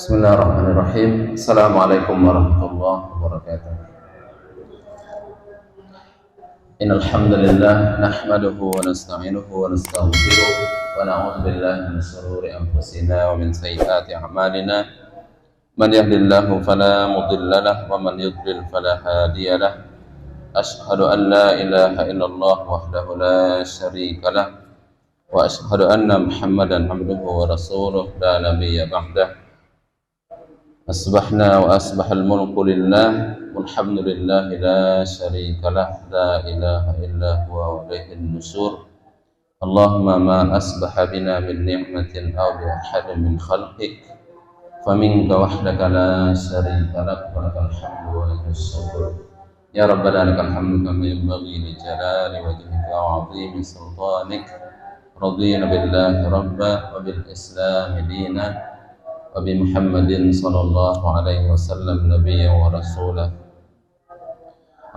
Bismillahirrahmanirrahim. Assalamualaikum warahmatullahi wabarakatuh. Innal hamdalillah nahmaduhu wa nasta'inuhu wa nastaghfiruh wa na'udzu billahi min shururi anfusina wa min sayyiati a'malina. Man yahdihillahu fala mudilla lahu wa man yudlil fala hadiya lahu. Asyhadu an la ilaha illallah wahdahu la syarika lahu wa asyhadu anna Muhammadan abduhu wa rasuluh la nabiyya ba'dahu. Asbahna wa asbahal mulku lillah walhamdulillahi la syarika lah la ilaha illa huwa wa ilaihin nusyur. Allahumma ma asbaha bina min ni'matin aw bi ahadin min khalqik faminka wahdaka la syarika lak wa lakal hamdu wa lakal syukur. Ya Rabbana lakal hamdu kama yanbaghi li jalali wajhika wa 'azimi sultanik. Radina billahi rabba wa bil islam dina wa bi Muhammadin sallallahu alaihi wasallam nabiyyan wa rasulah.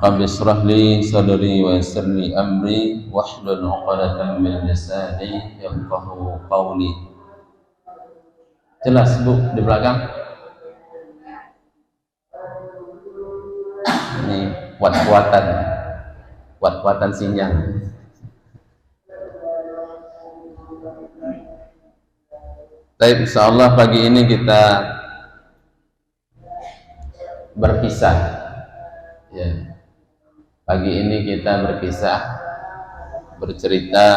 Rabbi shrah li sadri wa yassir li amri wahlul 'uqdatam min lisani yafqahu qawli. Jelas Bu di belakang? Ini kuat-kuatan sinyal. Baik, insyaallah pagi ini kita berkisah. Ya. Pagi ini kita berkisah, bercerita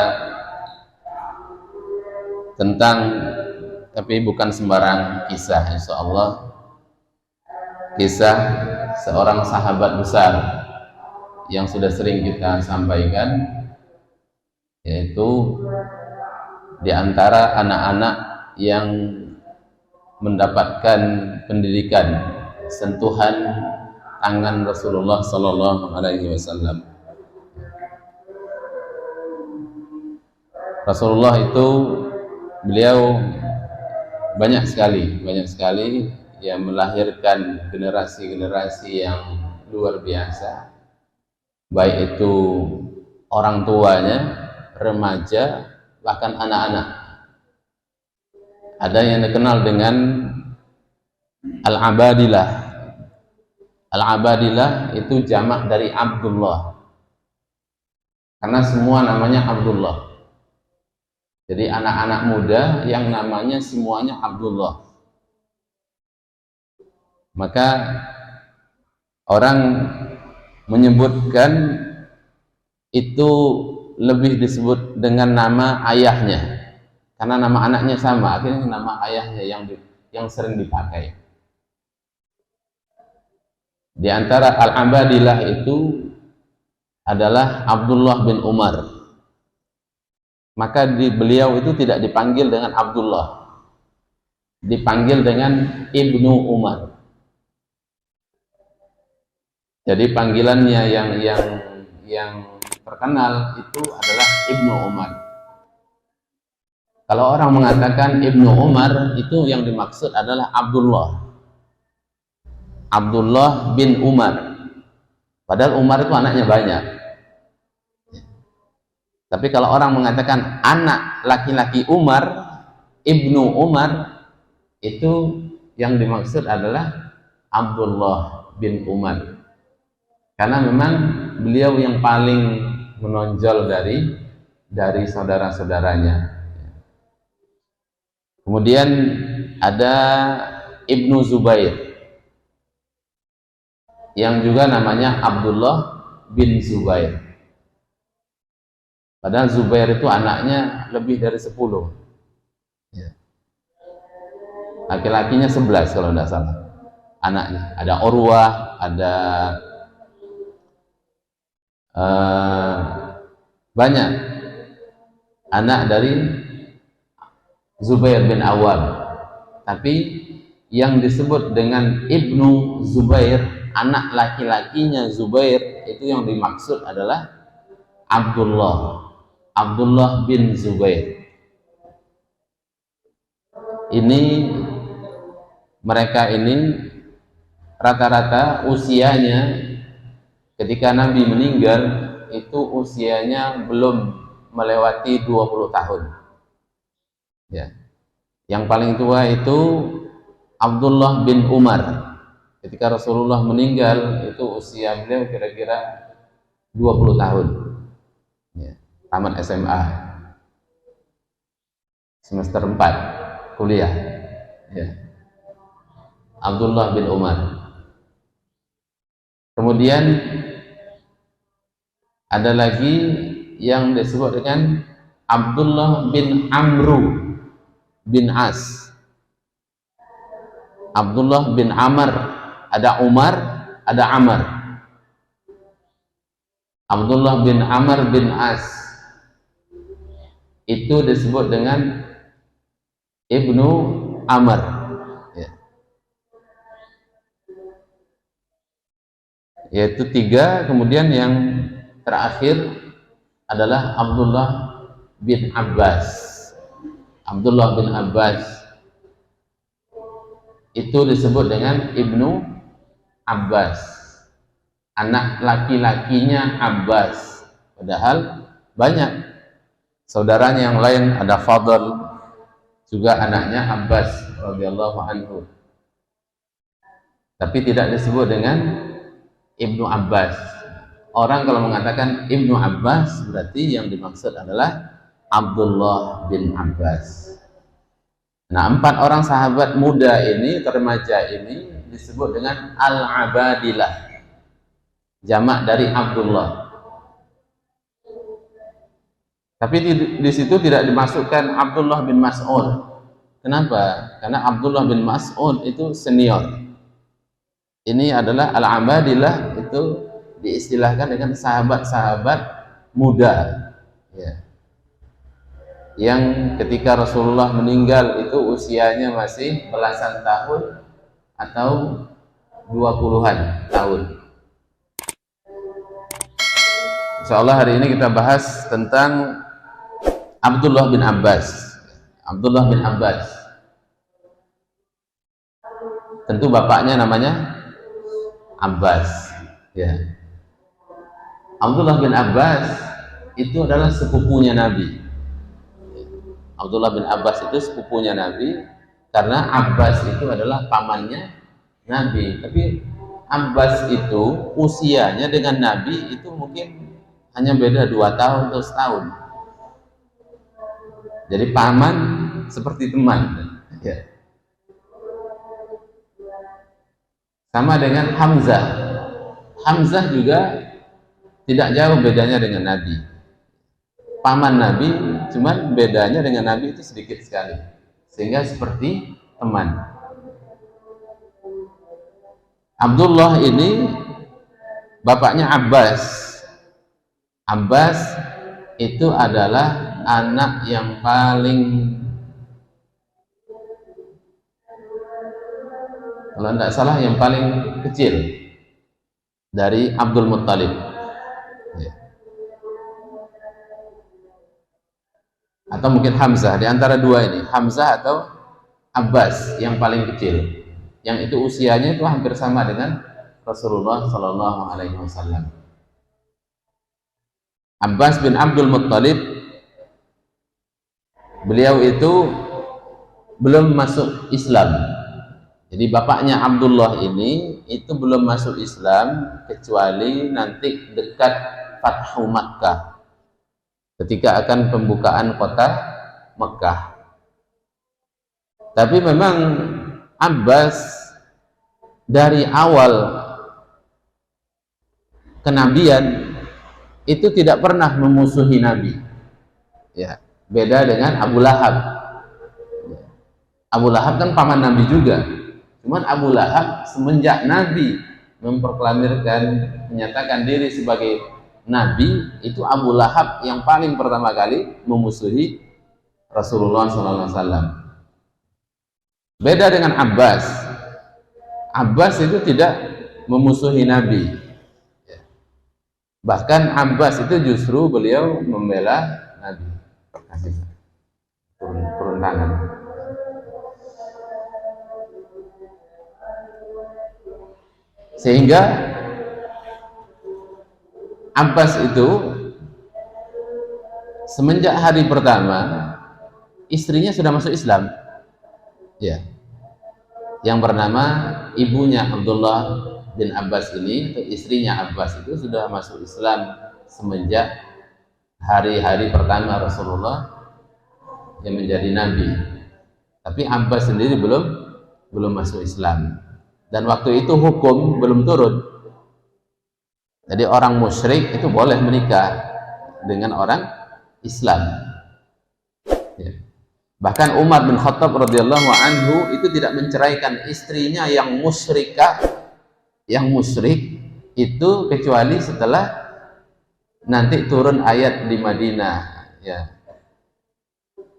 tentang, tapi bukan sembarang kisah, insyaallah. Kisah seorang sahabat besar yang sudah sering kita sampaikan, yaitu di antara anak-anak yang mendapatkan pendidikan sentuhan tangan Rasulullah sallallahu alaihi wasallam. Rasulullah itu beliau banyak sekali yang melahirkan generasi-generasi yang luar biasa, baik itu orang tuanya, remaja, bahkan anak-anak. Ada yang dikenal dengan Al-Abadilah. Al-Abadilah itu jamak dari Abdullah, karena semua namanya Abdullah. Jadi anak-anak muda yang namanya semuanya Abdullah. Maka orang menyebutkan itu lebih disebut dengan nama ayahnya, karena nama anaknya sama, akhirnya nama ayahnya yang sering dipakai. Di antara Al-Abadilah itu adalah Abdullah bin Umar. Maka beliau itu tidak dipanggil dengan Abdullah, dipanggil dengan Ibnu Umar. Jadi panggilannya yang terkenal itu adalah Ibnu Umar. Kalau orang mengatakan Ibnu Umar, itu yang dimaksud adalah Abdullah bin Umar. Padahal Umar itu anaknya banyak. Tapi kalau orang mengatakan anak laki-laki Umar, Ibnu Umar, itu yang dimaksud adalah Abdullah bin Umar. Karena memang beliau yang paling menonjol dari saudara-saudaranya. Kemudian ada Ibnu Zubair yang juga namanya Abdullah bin Zubair. Padahal Zubair itu anaknya lebih dari 10. Laki-lakinya 11 kalau tidak salah anaknya. Ada Urwah, ada banyak anak dari Zubair bin Awam. Tapi yang disebut dengan Ibnu Zubair, anak laki-lakinya Zubair, itu yang dimaksud adalah Abdullah bin Zubair. Mereka ini rata-rata usianya ketika Nabi meninggal itu usianya belum melewati 20 tahun. Ya. Yang paling tua itu Abdullah bin Umar. Ketika Rasulullah meninggal itu usia beliau kira-kira 20 tahun. Ya, tamat SMA. Semester 4 kuliah. Ya. Abdullah bin Umar. Kemudian ada lagi yang disebut dengan Abdullah bin Amru bin As. Abdullah bin Amr, ada Umar, ada Amr. Abdullah bin Amr bin As itu disebut dengan Ibnu Amr, ya. Yaitu 3. Kemudian yang terakhir adalah Abdullah bin Abbas. Abdullah bin Abbas itu disebut dengan Ibnu Abbas, anak laki-lakinya Abbas. Padahal banyak saudaranya yang lain, ada Fadl juga anaknya Abbas radhiyallahu anhu, tapi tidak disebut dengan Ibnu Abbas. Orang kalau mengatakan Ibnu Abbas berarti yang dimaksud adalah Abdullah bin Abbas. Nah, 4 orang sahabat muda ini, remaja ini disebut dengan Al-Abadilah, jamak dari Abdullah. Tapi di situ tidak dimasukkan Abdullah bin Mas'ud. Kenapa? Karena Abdullah bin Mas'ud itu senior. Ini adalah Al-Abadilah, itu diistilahkan dengan sahabat-sahabat muda, ya, yang ketika Rasulullah meninggal itu usianya masih belasan tahun atau 20-an tahun. Insyaallah hari ini kita bahas tentang Abdullah bin Abbas. Abdullah bin Abbas, tentu bapaknya namanya Abbas, ya. Abdullah bin Abbas itu adalah sepupunya Nabi. Abdullah bin Abbas itu sepupunya Nabi, karena Abbas itu adalah pamannya Nabi. Tapi Abbas itu usianya dengan Nabi itu mungkin hanya beda 2 tahun atau setahun. Jadi paman seperti teman, ya. Sama dengan Hamzah. Hamzah juga tidak jauh bedanya dengan Nabi. Paman Nabi, cuman bedanya dengan Nabi itu sedikit sekali, sehingga seperti teman. Abdullah ini bapaknya Abbas. Abbas itu adalah anak yang paling, kalau tidak salah yang paling kecil dari Abdul Muttalib, ya. Atau mungkin Hamzah, di antara 2 ini, Hamzah atau Abbas yang paling kecil, yang itu usianya itu hampir sama dengan Rasulullah Shallallahu Alaihi Wasallam. Abbas bin Abdul Muttalib, beliau itu belum masuk Islam. Jadi bapaknya Abdullah ini itu belum masuk Islam kecuali nanti dekat Fathu Makkah, ketika akan pembukaan kota Mekah. Tapi memang Abbas dari awal kenabian itu tidak pernah memusuhi Nabi, ya. Beda dengan Abu Lahab. Abu Lahab kan paman Nabi juga, cuman Abu Lahab semenjak Nabi memproklamirkan, menyatakan diri sebagai Nabi, itu Abu Lahab yang paling pertama kali memusuhi Rasulullah SAW. Beda dengan Abbas. Abbas itu tidak memusuhi Nabi. Bahkan Abbas itu justru beliau membela Nabi. Turun tangan. Sehingga Abbas itu semenjak hari pertama istrinya sudah masuk Islam, ya. yang bernama ibunya Abdullah bin Abbas ini, atau istrinya Abbas itu sudah masuk Islam semenjak hari-hari pertama Rasulullah yang menjadi nabi. Tapi Abbas sendiri belum masuk Islam. Dan waktu itu hukum belum turun. Jadi orang musyrik itu boleh menikah dengan orang Islam. Ya. Bahkan Umar bin Khattab radhiyallahu anhu itu tidak menceraikan istrinya yang musyrikah, yang musyrik itu, kecuali setelah nanti turun ayat di Madinah, ya.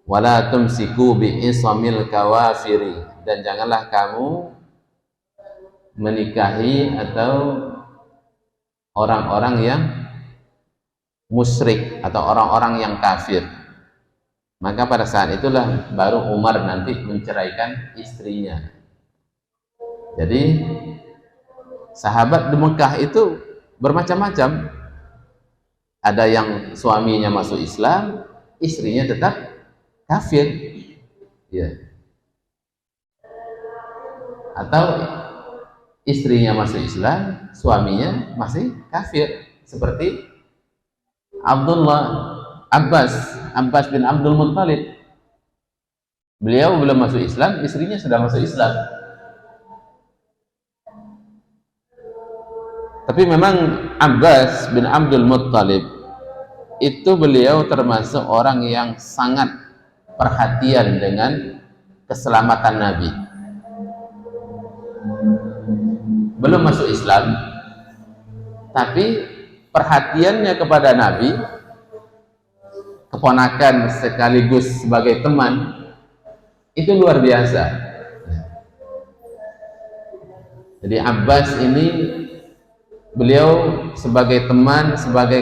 Wala tumsiku bi isamil kawafiri, dan janganlah kamu menikahi atau orang-orang yang musyrik atau orang-orang yang kafir. Maka pada saat itulah baru Umar nanti menceraikan istrinya. Jadi sahabat di Mekah itu bermacam-macam. Ada yang suaminya masuk Islam, istrinya tetap kafir, ya. Atau istrinya masuk Islam, suaminya masih kafir, seperti Abbas bin Abdul Muttalib. Beliau belum masuk Islam, istrinya sudah masuk Islam. Tapi memang Abbas bin Abdul Muttalib itu beliau termasuk orang yang sangat perhatian dengan keselamatan Nabi. Belum masuk Islam, tapi perhatiannya kepada Nabi, keponakan sekaligus sebagai teman, itu luar biasa. Jadi Abbas ini beliau sebagai teman, sebagai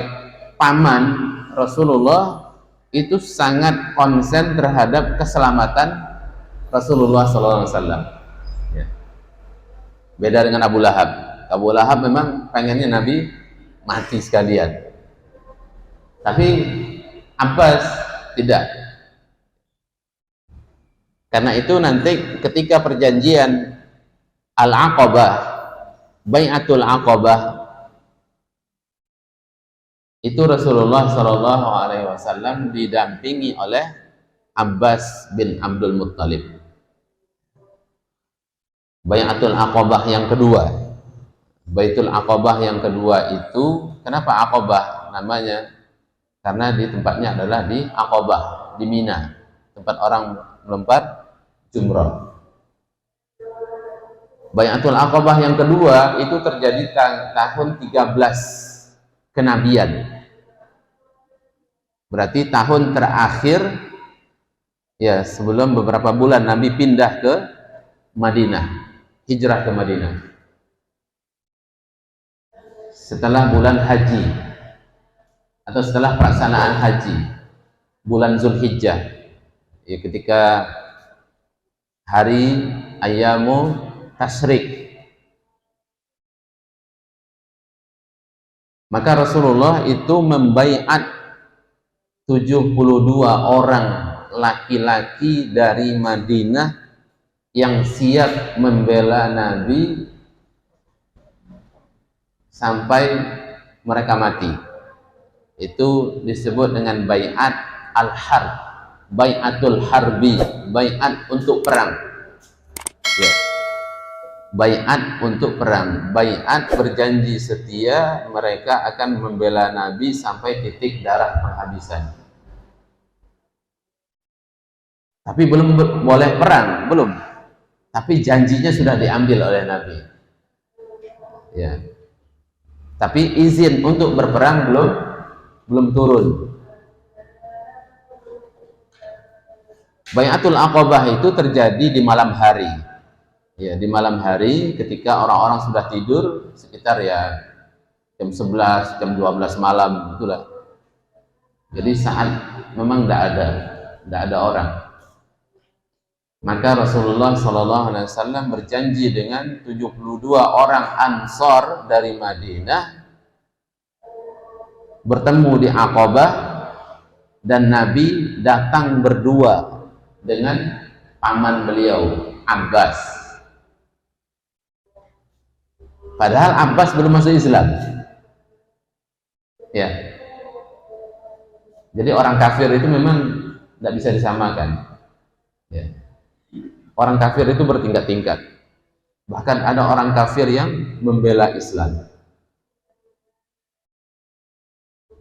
paman Rasulullah itu sangat konsen terhadap keselamatan Rasulullah SAW. Ya. Beda dengan Abu Lahab. Abu Lahab memang pengennya Nabi mati sekalian, tapi Abbas tidak. Karena itu nanti ketika perjanjian Al-Aqabah, Bai'atul Aqabah, itu Rasulullah SAW didampingi oleh Abbas bin Abdul Muttalib. Bai'atul Aqabah yang kedua, Baitul Aqabah yang kedua itu, kenapa Aqabah namanya? Karena di tempatnya adalah di Aqabah, di Mina, tempat orang melempar jumrah. Bai'atul Aqabah yang kedua itu terjadi tahun 13 kenabian. Berarti tahun terakhir, ya, sebelum beberapa bulan Nabi pindah ke Madinah, hijrah ke Madinah. Setelah bulan haji atau setelah pelaksanaan haji, bulan Zulhijjah, ya, ketika hari Ayyamu Tasyrik, maka Rasulullah itu membaiat 72 orang laki-laki dari Madinah yang siap membela Nabi sampai mereka mati. Itu disebut dengan baiat al-harb, baiatul harbi, baiat untuk perang, ya. Baiat untuk perang, baiat berjanji setia mereka akan membela Nabi sampai titik darah penghabisan. Tapi belum boleh perang, belum. Tapi janjinya sudah diambil oleh Nabi, ya. Tapi izin untuk berperang belum turun. Bai'atul Aqabah itu terjadi di malam hari. Ya, di malam hari ketika orang-orang sudah tidur, sekitar ya jam 11, jam 12 malam itulah. Jadi saat memang tidak ada orang. Maka Rasulullah SAW berjanji dengan 72 orang Ansor dari Madinah bertemu di Aqabah, dan Nabi datang berdua dengan paman beliau Abbas. Padahal Abbas belum masuk Islam. Ya. Jadi orang kafir itu memang tidak bisa disamakan. Ya. Orang kafir itu bertingkat-tingkat. Bahkan ada orang kafir yang membela Islam.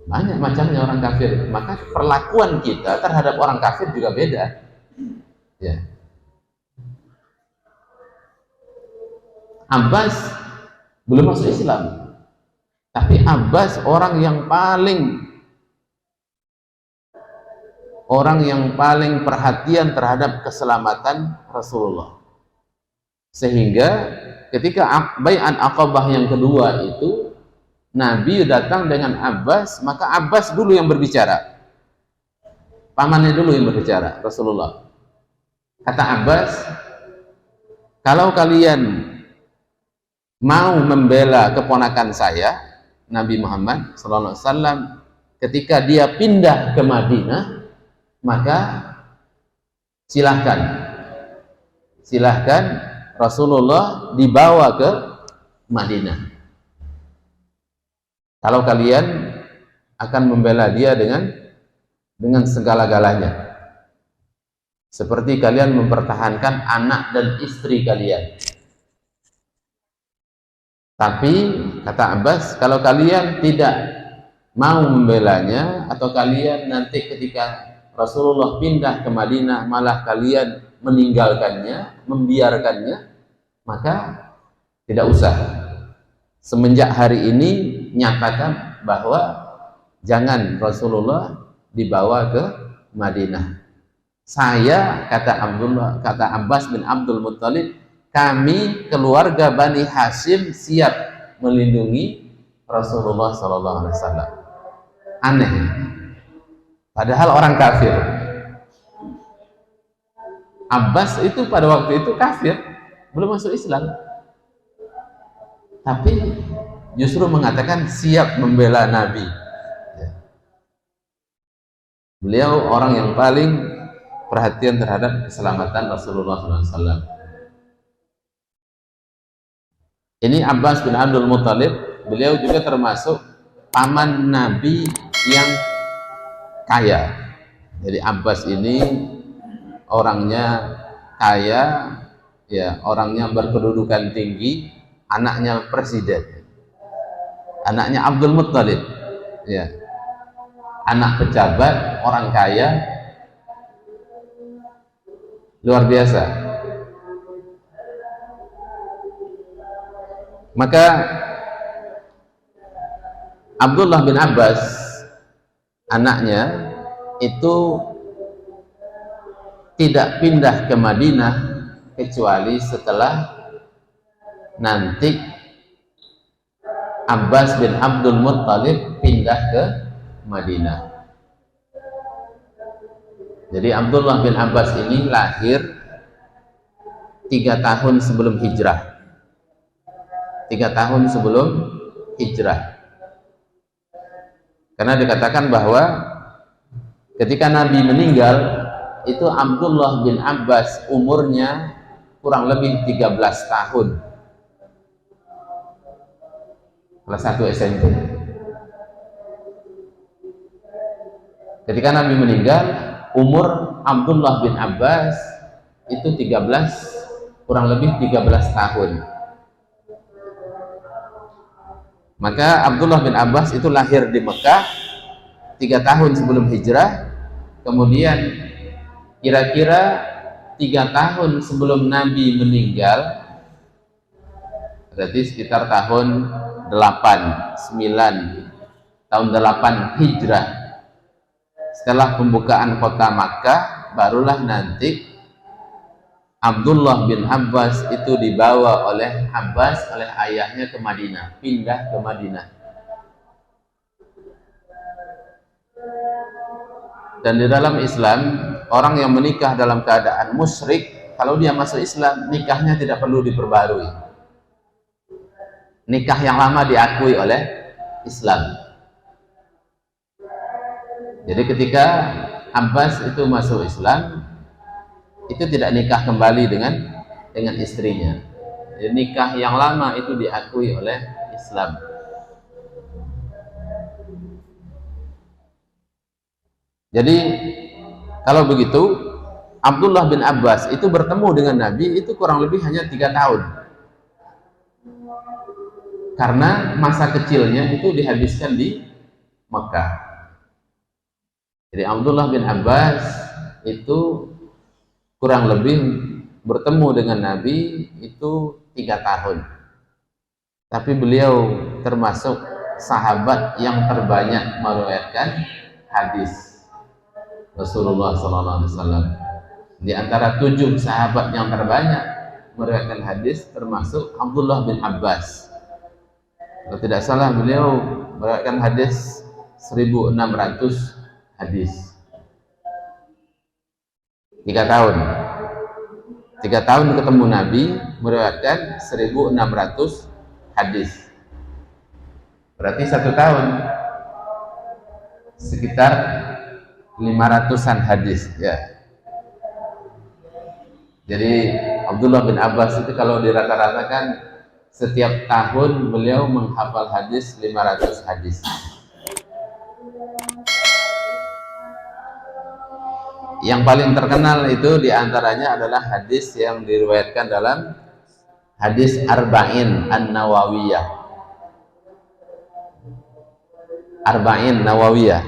Banyak macamnya orang kafir. Maka perlakuan kita terhadap orang kafir juga beda. Ya. Abbas belum masuk Islam, tapi Abbas orang yang paling perhatian terhadap keselamatan Rasulullah. Sehingga ketika Bai'at Aqabah yang kedua itu Nabi datang dengan Abbas, maka Abbas dulu yang berbicara. Pamannya dulu yang berbicara, Rasulullah. Kata Abbas, kalau kalian mau membela keponakan saya, Nabi Muhammad SAW, ketika dia pindah ke Madinah, maka silahkan Rasulullah dibawa ke Madinah. Kalau kalian akan membela dia dengan segala-galanya, seperti kalian mempertahankan anak dan istri kalian. Tapi kata Abbas, kalau kalian tidak mau membelanya, atau kalian nanti ketika Rasulullah pindah ke Madinah malah kalian meninggalkannya, membiarkannya, maka tidak usah. Semenjak hari ini nyatakan bahwa jangan Rasulullah dibawa ke Madinah. Saya, kata Abbas bin Abdul Muttalib, kami keluarga Bani Hashim siap melindungi Rasulullah SAW. Aneh. Padahal orang kafir. Abbas itu pada waktu itu kafir, belum masuk Islam. Tapi justru mengatakan siap membela Nabi. Beliau orang yang paling perhatian terhadap keselamatan Rasulullah SAW. Ini Abbas bin Abdul Muttalib, beliau juga termasuk paman Nabi yang kaya. Jadi Abbas ini orangnya kaya, ya, orangnya berkedudukan tinggi, anaknya presiden, anaknya Abdul Muttalib, ya, anak pejabat, orang kaya, luar biasa. Maka Abdullah bin Abbas, anaknya itu tidak pindah ke Madinah kecuali setelah nanti Abbas bin Abdul Muttalib pindah ke Madinah. Jadi Abdullah bin Abbas ini lahir 3 tahun sebelum hijrah. 3 tahun sebelum hijrah. Karena dikatakan bahwa ketika Nabi meninggal, itu Abdullah bin Abbas umurnya kurang lebih 13 tahun. Kelas 1 SMP. Ketika Nabi meninggal, umur Abdullah bin Abbas itu kurang lebih 13 tahun. Maka Abdullah bin Abbas itu lahir di Mekah 3 tahun sebelum hijrah. Kemudian kira-kira 3 tahun sebelum Nabi meninggal, berarti sekitar tahun 8 hijrah, setelah pembukaan kota Makkah, barulah nanti Abdullah bin Abbas itu dibawa oleh ayahnya ke Madinah, pindah ke Madinah. Dan di dalam Islam, orang yang menikah dalam keadaan musyrik, kalau dia masuk Islam, nikahnya tidak perlu diperbarui. Nikah yang lama diakui oleh Islam. Jadi ketika Abbas itu masuk Islam, itu tidak nikah kembali dengan istrinya. nikah yang lama itu diakui oleh Islam. Jadi kalau begitu Abdullah bin Abbas itu bertemu dengan Nabi itu kurang lebih hanya 3 tahun, karena masa kecilnya itu dihabiskan di Mekah. Jadi Abdullah bin Abbas itu kurang lebih bertemu dengan Nabi itu 3 tahun, tapi beliau termasuk sahabat yang terbanyak meriwayatkan hadis Rasulullah SAW. Di antara 7 sahabat yang terbanyak meriwayatkan hadis termasuk Abdullah bin Abbas. Kalau tidak salah beliau meriwayatkan hadis 1600 hadis. 3 tahun. 3 tahun ketemu Nabi meriwayatkan 1600 hadis. Berarti 1 tahun sekitar 500-an hadis ya. Jadi Abdullah bin Abbas itu kalau dirata-ratakan setiap tahun beliau menghafal hadis 500 hadis. Yang paling terkenal itu diantaranya adalah hadis yang diriwayatkan dalam hadis Arba'in An-Nawawiyah. Arba'in Nawawiyah.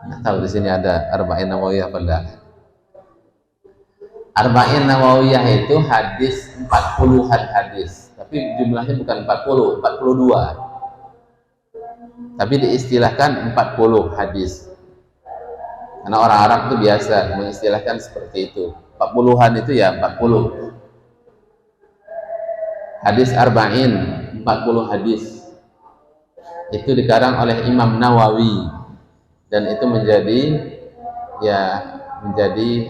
Nggak tahu di sini ada Arba'in Nawawiyah apa enggak. Arba'in Nawawiyah itu hadis 40-an hadis, tapi jumlahnya bukan 40, 42. Tapi diistilahkan 40 hadis. Karena orang Arab itu biasa mengistilahkan seperti itu. 40-an itu ya 40. Hadis Arba'in, 40 hadis. Itu dikarang oleh Imam Nawawi dan itu menjadi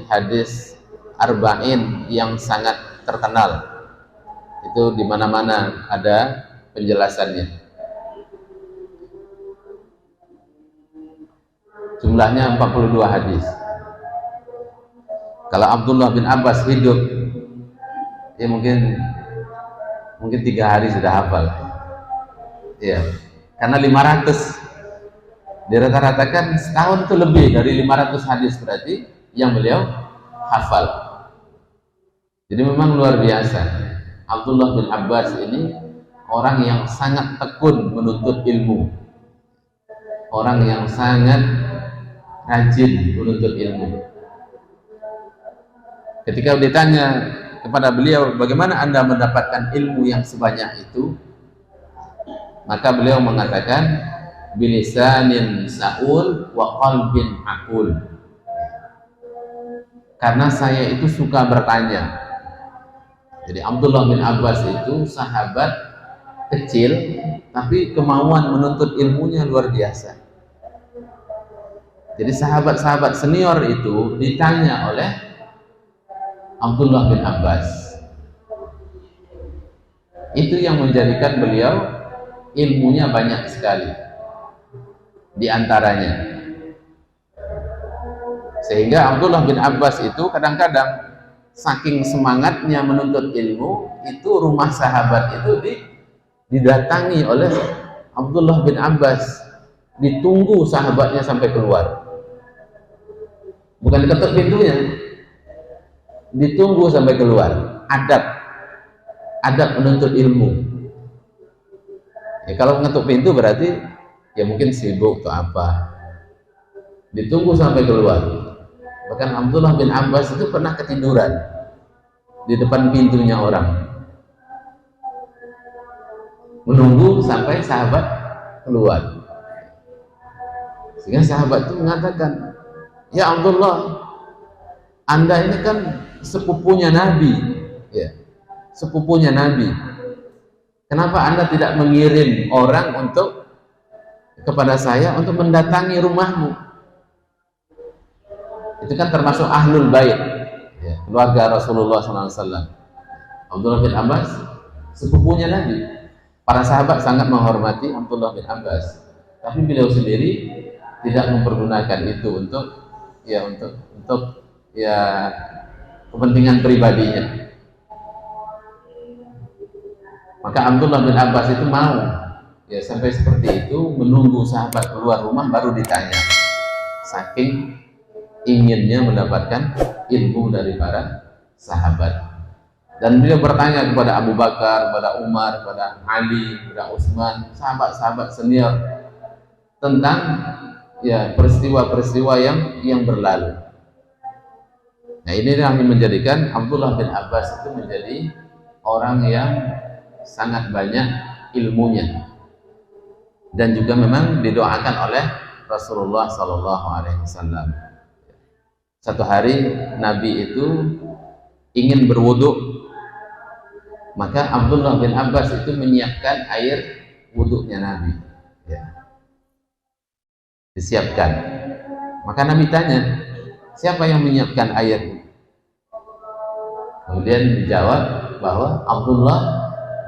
hadis Arba'in yang sangat terkenal. Itu di mana-mana ada penjelasannya. Jumlahnya 42 hadis. Kalau Abdullah bin Abbas hidup, ya mungkin 3 hari sudah hafal. Ya, karena 500 dirata-ratakan setahun itu lebih dari 500 hadis berarti yang beliau hafal. Jadi memang luar biasa. Abdullah bin Abbas ini orang yang sangat tekun menuntut ilmu, orang yang sangat rajin menuntut ilmu. Ketika ditanya kepada beliau, bagaimana Anda mendapatkan ilmu yang sebanyak itu? Maka beliau mengatakan, bilisanin sa'ul wa qalbin aqul. Karena saya itu suka bertanya. Jadi Abdullah bin Abbas itu sahabat kecil, tapi kemauan menuntut ilmunya luar biasa. Jadi sahabat-sahabat senior itu ditanya oleh Abdullah bin Abbas. Itu yang menjadikan beliau ilmunya banyak sekali. Di antaranya, sehingga Abdullah bin Abbas itu kadang-kadang saking semangatnya menuntut ilmu, itu rumah sahabat itu didatangi oleh Abdullah bin Abbas, ditunggu sahabatnya sampai keluar. Bukan diketuk pintunya, ditunggu sampai keluar. Adab menuntut ilmu. Ya, kalau ngetuk pintu berarti ya mungkin sibuk atau apa. Ditunggu sampai keluar. Bahkan Abdullah bin Abbas itu pernah ketiduran di depan pintunya orang, menunggu sampai sahabat keluar. Sehingga sahabat itu mengatakan, ya Abdullah, Anda ini kan sepupunya Nabi, ya, sepupunya Nabi. Kenapa Anda tidak mengirim orang kepada saya untuk mendatangi rumahmu? Itu kan termasuk ahlul bait, ya, keluarga Rasulullah SAW. Abdullah bin Abbas sepupunya Nabi. Para sahabat sangat menghormati Abdullah bin Abbas, tapi beliau sendiri tidak mempergunakan itu untuk kepentingan pribadinya. Maka Abdullah bin Abbas itu mau, ya sampai seperti itu, menunggu sahabat keluar rumah baru ditanya, saking inginnya mendapatkan ilmu dari para sahabat. Dan beliau bertanya kepada Abu Bakar, kepada Umar, kepada Ali, kepada Utsman, sahabat-sahabat senior tentang ya peristiwa-peristiwa yang berlalu. Nah, ini yang menjadikan Abdullah bin Abbas itu menjadi orang yang sangat banyak ilmunya dan juga memang didoakan oleh Rasulullah Sallallahu Alaihi Wasallam. Satu hari Nabi itu ingin berwudu, maka Abdullah bin Abbas itu menyiapkan air wuduknya Nabi, ya. Disiapkan. Maka Nabi tanya, siapa yang menyiapkan air? Kemudian dijawab bahwa Abdullah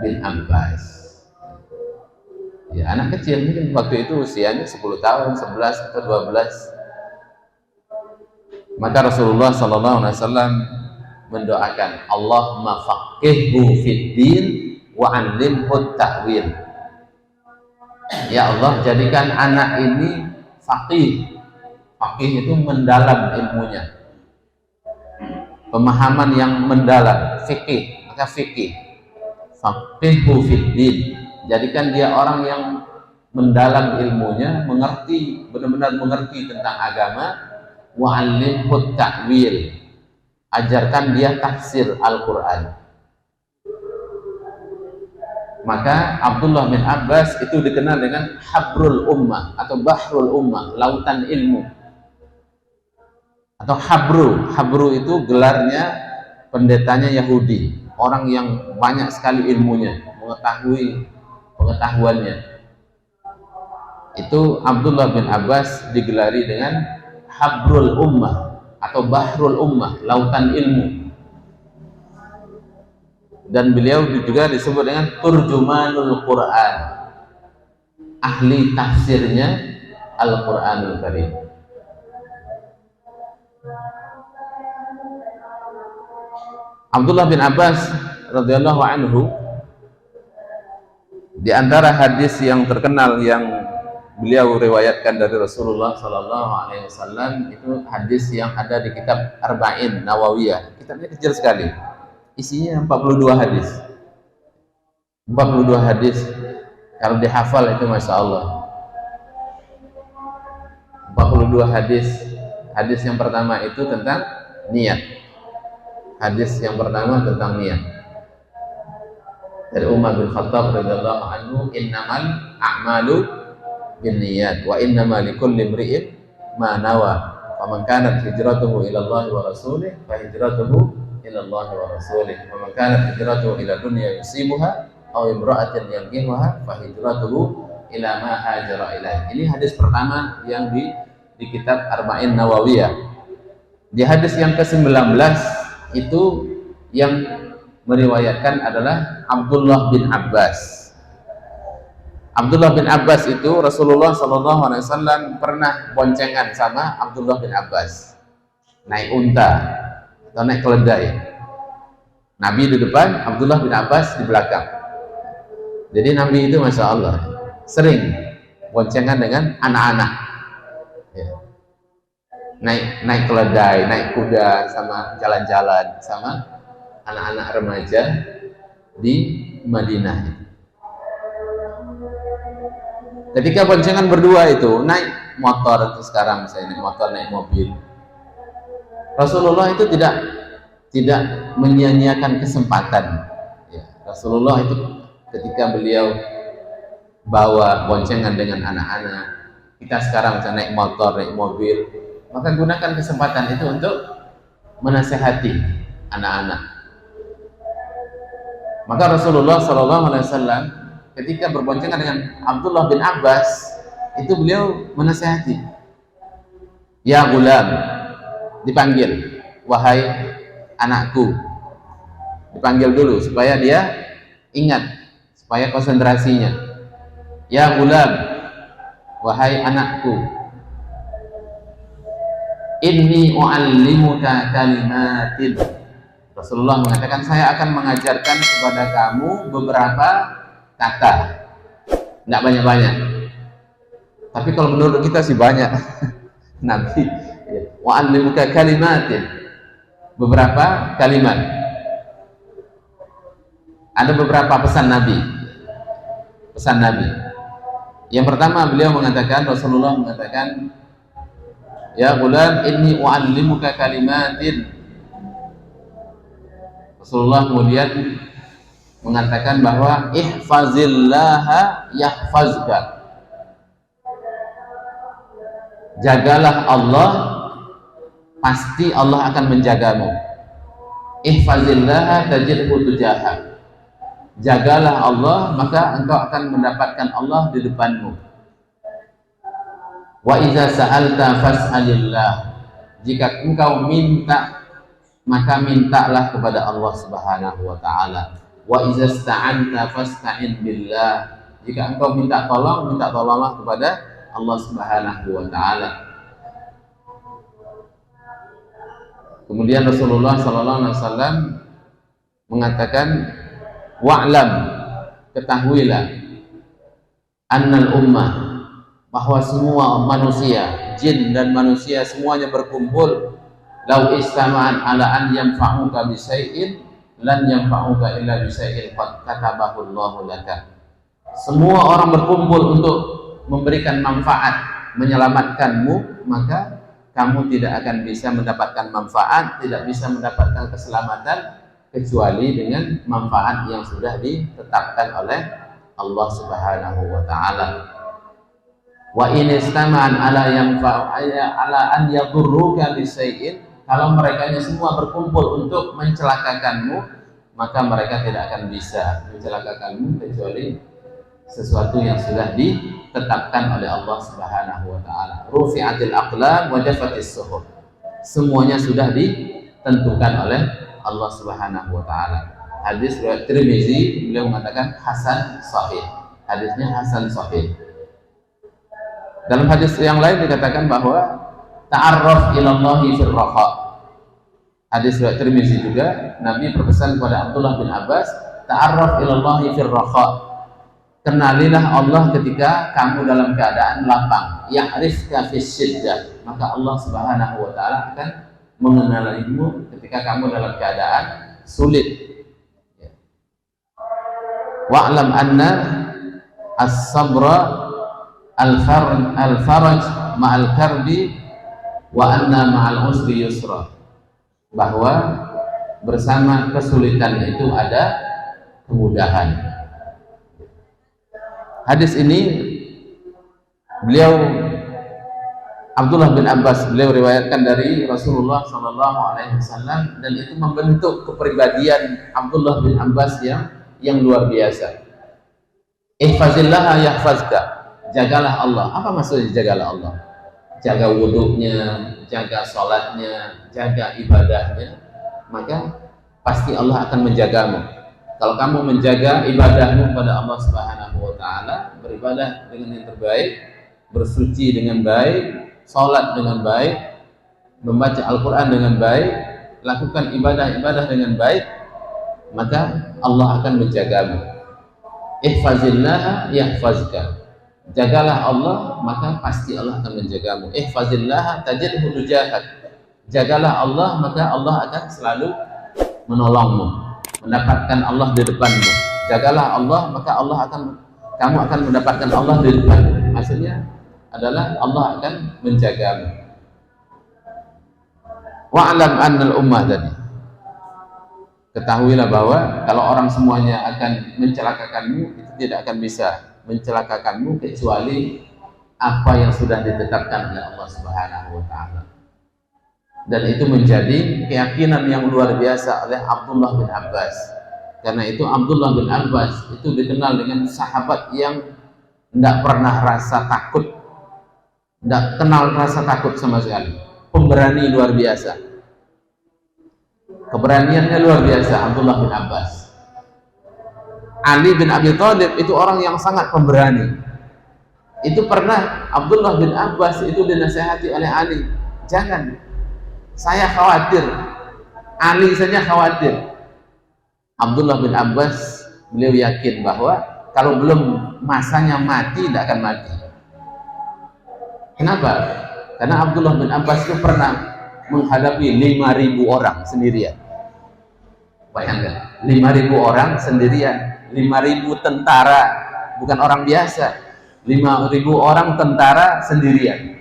bin Abbas. Ya, anak kecil, mungkin waktu itu usianya 10 tahun, 11 atau 12. Maka Rasulullah SAW mendoakan, Allahumma faqihhu fid din wa 'allimhu ta'wil. Ya Allah, jadikan anak ini faqih. Faqih itu mendalam ilmunya, pemahaman yang mendalam, fikih. Maka fikih, faqihhu fid din, jadikan dia orang yang mendalam ilmunya, mengerti, benar-benar mengerti tentang agama. Wa 'allimhu ta'wil, ajarkan dia tafsir Al-Quran. Maka Abdullah bin Abbas itu dikenal dengan Habrul Ummah atau Bahrul Ummah, lautan ilmu. Atau Habru itu gelarnya pendetanya Yahudi, orang yang banyak sekali ilmunya, mengetahui pengetahuannya. Itu Abdullah bin Abbas digelari dengan Habrul Ummah atau Bahrul Ummah, lautan ilmu. Dan beliau juga disebut dengan Turjumanul Quran, ahli tafsirnya Al-Quranul Karim. Abdullah bin Abbas radhiyallahu anhu, di antara hadis yang terkenal yang beliau riwayatkan dari Rasulullah Sallallahu Alaihi Wasallam itu hadis yang ada di kitab Arba'in Nawawiyah. Kitabnya kecil sekali, isinya 42 hadis. 42 hadis, kalau dihafal itu Masya Allah. 42 hadis. Hadis yang pertama itu tentang niat. Hadis yang pertama tentang niat. Dari Umar bin Khattab radhiyallahu anhu, innamal a'malu binniyat wa innama likulli imri'in ma nawa. Faman kanat hijratuhu ila Allah wa rasulih fa hijratuhu ila Allah wa rasulih. Faman kanat hijratuhu ila dunya yusibuha aw imra'atin yankihuha fa hijratuhu ila ma hajara ilaih. Ini hadis pertama yang di kitab Arba'in Nawawiyah. Di hadis yang ke-19 itu yang meriwayatkan adalah Abdullah bin Abbas. Abdullah bin Abbas itu Rasulullah SAW pernah boncengan sama Abdullah bin Abbas, naik unta atau naik keledai. Nabi di depan, Abdullah bin Abbas di belakang. Jadi Nabi itu Masya Allah sering boncengan dengan anak-anak, ya. Naik keledai, naik kuda, sama jalan-jalan sama anak-anak remaja di Madinah. Ketika boncengan berdua itu naik motor, itu sekarang saya naik motor, naik mobil, Rasulullah itu tidak menyia-nyiakan kesempatan, ya. Rasulullah itu ketika beliau bawa boncengan dengan anak-anak, kita sekarang bisa naik motor, naik mobil, maka gunakan kesempatan itu untuk menasehati anak-anak. Maka Rasulullah SAW ketika berboncengan dengan Abdullah bin Abbas itu beliau menasehati, ya gulam, dipanggil, wahai anakku, dipanggil dulu supaya dia ingat, supaya konsentrasinya. Ya gulam, wahai anakku, inni u'allimuka kalimatin, Rasulullah mengatakan, saya akan mengajarkan kepada kamu beberapa kata, tidak banyak-banyak. Tapi kalau menurut kita sih banyak. Nabi, wa'allimuka kalimatin, beberapa kalimat. Ada beberapa pesan Nabi. Pesan Nabi. Yang pertama beliau mengatakan, Rasulullah mengatakan, ya gulam, inni u'allimuka kalimatin. Rasulullah kemudian mengatakan bahwa ihfazillaha yahfazka, jagalah Allah, pasti Allah akan menjagamu. Ihfazillaha tajidhu tujahak, jagalah Allah, maka engkau akan mendapatkan Allah di depanmu. Wa iza sa'alta fas'alillah, jika engkau minta, maka mintalah kepada Allah Subhanahu wa ta'ala. Wa iza sta'anta fasta'in billah, jika engkau minta tolong, minta tolonglah kepada Allah Subhanahu wa ta'ala. Kemudian Rasulullah sallallahu alaihi wasallam mengatakan, wa'lam, ketahuilah, annal ummah, bahwa semua manusia, jin dan manusia semuanya berkumpul, lau istama'an ala an yanfa'uka bisai'in lan yanfa'uka illa bisai'in qad katabahu Allahu laka. Semua orang berkumpul untuk memberikan manfaat, menyelamatkanmu, maka kamu tidak akan bisa mendapatkan manfaat, tidak bisa mendapatkan keselamatan kecuali dengan manfaat yang sudah ditetapkan oleh Allah Subhanahu wa ta'ala. Wa in istama'an ala an yadurruka bisai'in, kalau mereka semua berkumpul untuk mencelakakanmu, maka mereka tidak akan bisa mencelakakanmu kecuali sesuatu yang sudah ditetapkan oleh Allah Subhanahu wa ta'ala. Rufi'atil aqlam wa jafatis suhuf, semuanya sudah ditentukan oleh Allah Subhanahu wa ta'ala. Hadis riwayat Tirmizi, beliau mengatakan hasan sahih. Hadisnya hasan sahih. Dalam hadis yang lain dikatakan bahwa ta'arraf ilallahi fir raha. Hadis riwayat Tirmizi juga, Nabi berpesan kepada Abdullah bin Abbas, ta'arraf ilallahi fir raha, kenalilah Allah ketika kamu dalam keadaan lapang. Ya'rifka fis syiddah, maka Allah Subhanahu wa ta'ala akan mengenalimu ketika kamu dalam keadaan sulit. Wa'lam anna as-sabra al-faraj ma'al karbi wa anna ma'al usri yusra, bahwa bersama kesulitan itu ada kemudahan. Hadis ini beliau Abdullah bin Abbas beliau riwayatkan dari Rasulullah SAW, dan itu membentuk kepribadian Abdullah bin Abbas yang luar biasa. Ihfazillaha yahfazka, jagalah Allah. Apa maksudnya jagalah Allah? Jaga wudunya, jaga sholatnya, jaga ibadahnya, maka pasti Allah akan menjagamu. Kalau kamu menjaga ibadahmu kepada Allah Subhanahu wa ta'ala, beribadah dengan yang terbaik, bersuci dengan baik, sholat dengan baik, membaca Al-Quran dengan baik, lakukan ibadah-ibadah dengan baik, maka Allah akan menjagamu. Ihfazillaha yahfazka, jagalah Allah, maka pasti Allah akan menjagamu. Ihfazillaha tajidhu tujahak, jagalah Allah, maka Allah akan selalu menolongmu, mendapatkan Allah di depanmu. Jagalah Allah, maka kamu akan mendapatkan Allah di depanmu. Maksudnya adalah Allah akan menjagamu. Wa'lam annal ummah tadi, ketahuilah bahwa kalau orang semuanya akan mencelakakanmu, itu tidak akan bisa mencelakakanmu kecuali apa yang sudah ditetapkan oleh Allah Subhanahu wa ta'ala. Dan itu menjadi keyakinan yang luar biasa oleh Abdullah bin Abbas. Karena itu Abdullah bin Abbas itu dikenal dengan sahabat yang tidak pernah rasa takut, tidak kenal rasa takut sama sekali. Pemberani luar biasa, keberaniannya luar biasa Abdullah bin Abbas. Ali bin Abi Thalib itu orang yang sangat pemberani. Itu pernah Abdullah bin Abbas itu dinasihati oleh Ali, jangan, saya khawatir Ali saja khawatir. Abdullah bin Abbas, beliau yakin bahwa kalau belum masanya mati, tidak akan mati. Kenapa? Karena Abdullah bin Abbas itu pernah menghadapi 5.000 orang sendirian. Bayangkan, 5.000 orang sendirian, 5.000 tentara, bukan orang biasa, 5.000 orang tentara sendirian,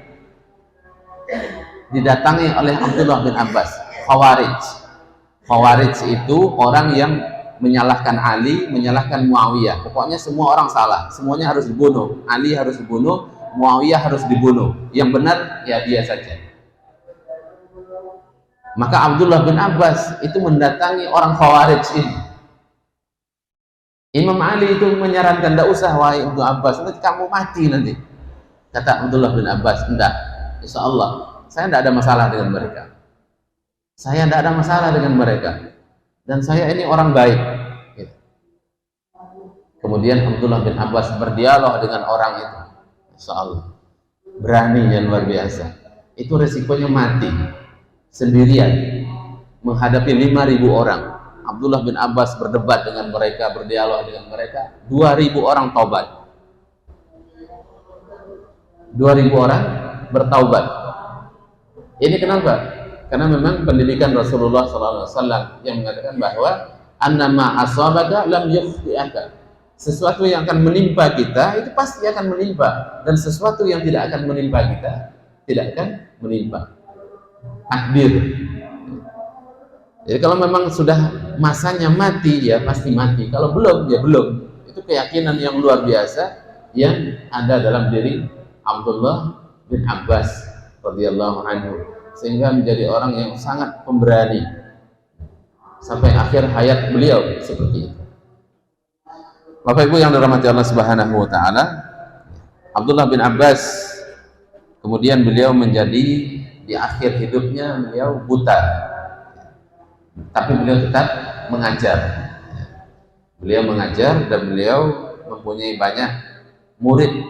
didatangi oleh Abdullah bin Abbas. Khawarij itu orang yang menyalahkan Ali, menyalahkan Muawiyah. Pokoknya semua orang salah, semuanya harus dibunuh. Ali harus dibunuh, Muawiyah harus dibunuh. Yang benar ya dia saja. Maka Abdullah bin Abbas itu mendatangi orang Khawarij ini. Imam Ali itu menyarankan, tidak usah wahai Ibnu Abbas, nanti kamu mati nanti. Kata Abdullah bin Abbas, enggak, insya Allah saya tidak ada masalah dengan mereka. Saya tidak ada masalah dengan mereka, dan saya ini orang baik. Kemudian Abdullah bin Abbas berdialog dengan orang itu. Insya Allah beraninya luar biasa. Itu resikonya mati sendirian menghadapi 5.000 orang. Abdullah bin Abbas berdebat dengan mereka, berdialog dengan mereka. 2.000 orang taubat. 2.000 orang bertaubat. Ini kenapa? Karena memang pendidikan Rasulullah SAW yang mengatakan bahwa annama asabaka lam yukhti'aka. Sesuatu yang akan menimpa kita itu pasti akan menimpa, dan sesuatu yang tidak akan menimpa kita tidak akan menimpa. Takdir. Jadi kalau memang sudah masanya mati, ya pasti mati. Kalau belum, ya belum. Itu keyakinan yang luar biasa yang ada dalam diri Abdullah bin Abbas radhiyallahu anhu, sehingga menjadi orang yang sangat pemberani sampai akhir hayat beliau seperti itu. Bapak Ibu yang dirahmati Allah Subhanahu wa taala, Abdullah bin Abbas kemudian beliau menjadi di akhir hidupnya beliau buta, tapi beliau tetap mengajar. Beliau mengajar dan beliau mempunyai banyak murid,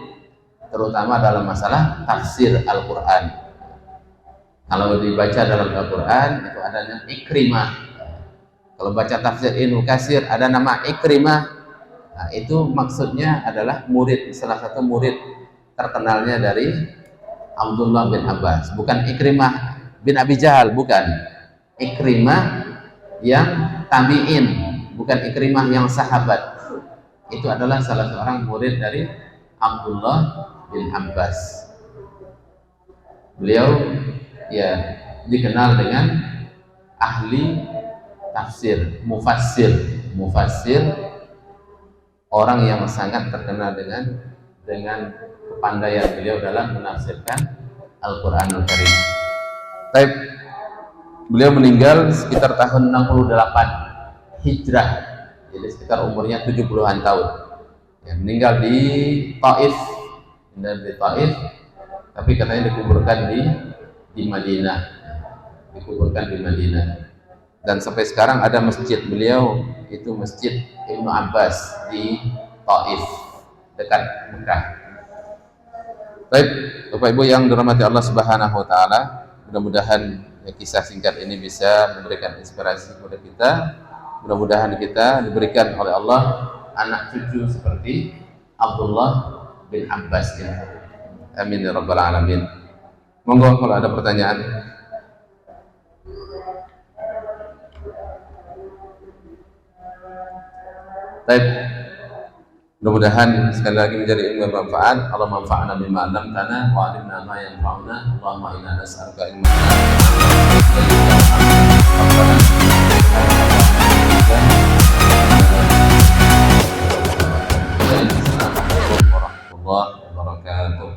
terutama dalam masalah tafsir Al-Quran. Kalau dibaca dalam Al-Quran itu adanya Ikrimah. Kalau baca tafsir Ibnu Katsir ada nama Ikrimah. Nah, itu maksudnya adalah murid, salah satu murid terkenalnya dari Abdullah bin Abbas, bukan Ikrimah bin Abi Jahal, bukan. Ikrimah yang tabi'in, bukan Ikrimah yang sahabat. Itu adalah salah seorang murid dari Abdullah bin Abbas. Beliau ya dikenal dengan ahli tafsir, mufassir, orang yang sangat terkenal dengan kepandaian beliau dalam menafsirkan Al-Quranul Karim. Tapi beliau meninggal sekitar tahun 68 Hijrah, jadi sekitar umurnya 70-an tahun. Ya, meninggal di Taif, tapi katanya dikuburkan di Madinah, Dan sampai sekarang ada masjid beliau, itu Masjid Ibnu Abbas di Taif, dekat Mekah. Baik, Bapak Ibu yang dirahmati Allah Subhanahu wa taala, mudah-mudahan kisah singkat ini bisa memberikan inspirasi kepada kita. Mudah-mudahan kita diberikan oleh Allah anak cucu seperti Abdullah bin Abbas ini. Amin ya rabbal alamin. Monggo kalau ada pertanyaan. Baik, mudah-mudahan sekali lagi menjadi ilmu bermanfaat. Allah manfa'na bima 'allamtana wa 'allimna ma yanfa'una. Allahumma inna nas'aluka ilman warahmatullahi wabarakatuh.